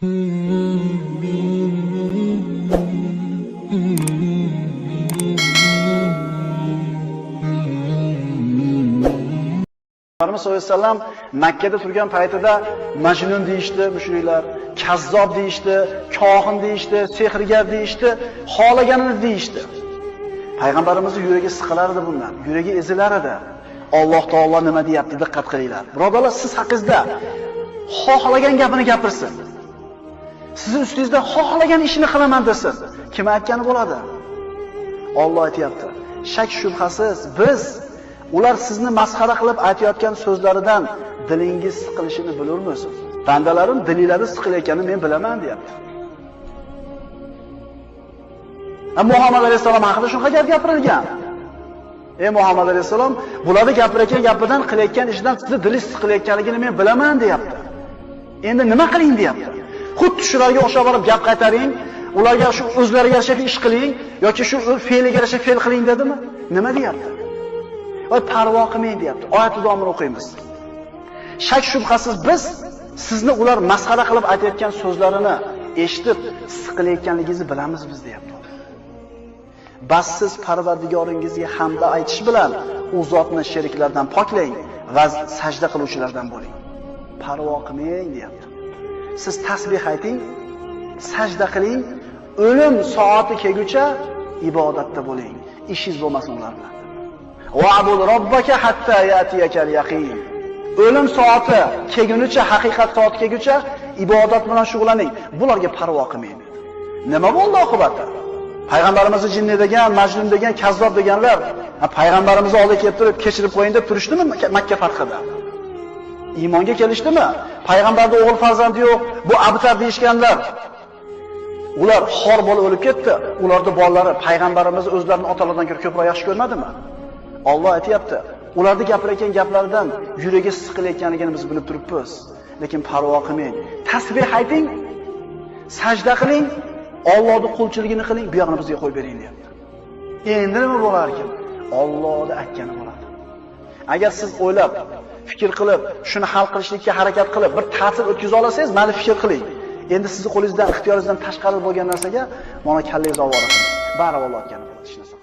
Muhammad sallallohu alayhi vasallam Makka da turgan paytida majnun deyishdi mushriklar, kazzob deyishdi, kohin deyishdi, sehrgar deyishdi, xolaganini deyishdi. Payg'ambarimizning yuragi siqilardi bundan, yuragi ezilar edi. Alloh taolo nima deyapti, diqqat qilinglar. Birodarlar, siz haqingizda xohlagan gapini gapirsin. Sizning ustingizda xohlagan ishini qilaman desin. Kim aytgani bo'ladi? Alloh aytayapti. Shak shubhasiz biz ular sizni masxara qilib aytayotgan so'zlaridan dilingiz siqilishini bilurmisiz? Bandalarim dillari siqilayotganini men bilaman, deyapti. Muhammad alayhisalom haqida shunaqa gap gapirilgan. Ey Muhammad alayhisalom, bularni gapirayotgan gapidan qilayotgan ishidan sizni dilingiz siqilayotganligini men bilaman, deyapti. Endi nima qiling, deyapti. Xuddi shularga o'xshab olib gap qaytaring, ularga shu o'zlariga yarasha ish qiling yoki shu fe'liga yarasha fe'l qiling dedimi? Nima deyapti? Voy parvo qilmang, deyapti. Oyat davomini o'qiymiz. Shak shubhasiz biz sizni ular masxara qilib aytayotgan so'zlarini eshitib siqilayotganligingizni bilamiz biz, deyapti. Bas siz Parvardigoringizga hamda aytish bilan u zotni sheriklardan poklang va sajda qiluvchilardan bo'ling. Parvo qilmang, deyapti. Siz tasbih ayting, sajda qiling, o'lim soati kelguncha ibodatda bo'ling. Ishingiz bo'lmasin ular bilan. Wa'bud robbaka hatta yatiyakal yaqin. O'lim soati kelgunicha, haqiqat soati kelguncha ibodat bilan shug'ullaning. Bularga parvo qilmang. Nima bo'ldi oqibati? Payg'ambarimizni jinni degan, majnun degan, kazzob deganlar payg'ambarimizni oldiga kelib turib, kechirib qo'ying deb turishdimi Makka fathida? Iymonga kelishdimi? Payg'ambarning o'g'il farzandi yo'q, bu abtar deyishganlar. Ular xor bo'lib o'lib ketdi. Ularning bolalari payg'ambarimizni o'zlarining otalaridan ko'proq yaxshi ko'rmadimi? Alloh aytayapti, ularning gapirayotgan gaplaridan yuragi siqilayotganligini biz bilib turibmiz. Lekin parvo qilmang. Tasbih ayting, sajda qiling, Allohning qulchiligini qiling, bu yoqni bizga qo'yib bering, deyapti. Endi nima bo'lar ekan? Allohning aytgani bo'ladi. Agar siz o'ylab, fikr qilib, shuni hal qilishlikka harakat qilib, bir ta'til o'tkaza olsangiz, mayli fikr qiling. Endi sizning qo'lingizdan, ixtiyoringizdan tashqari bo'lgan narsaga mana kallangiz ovora qiling. Bari Alloh aytgani bo'ladi.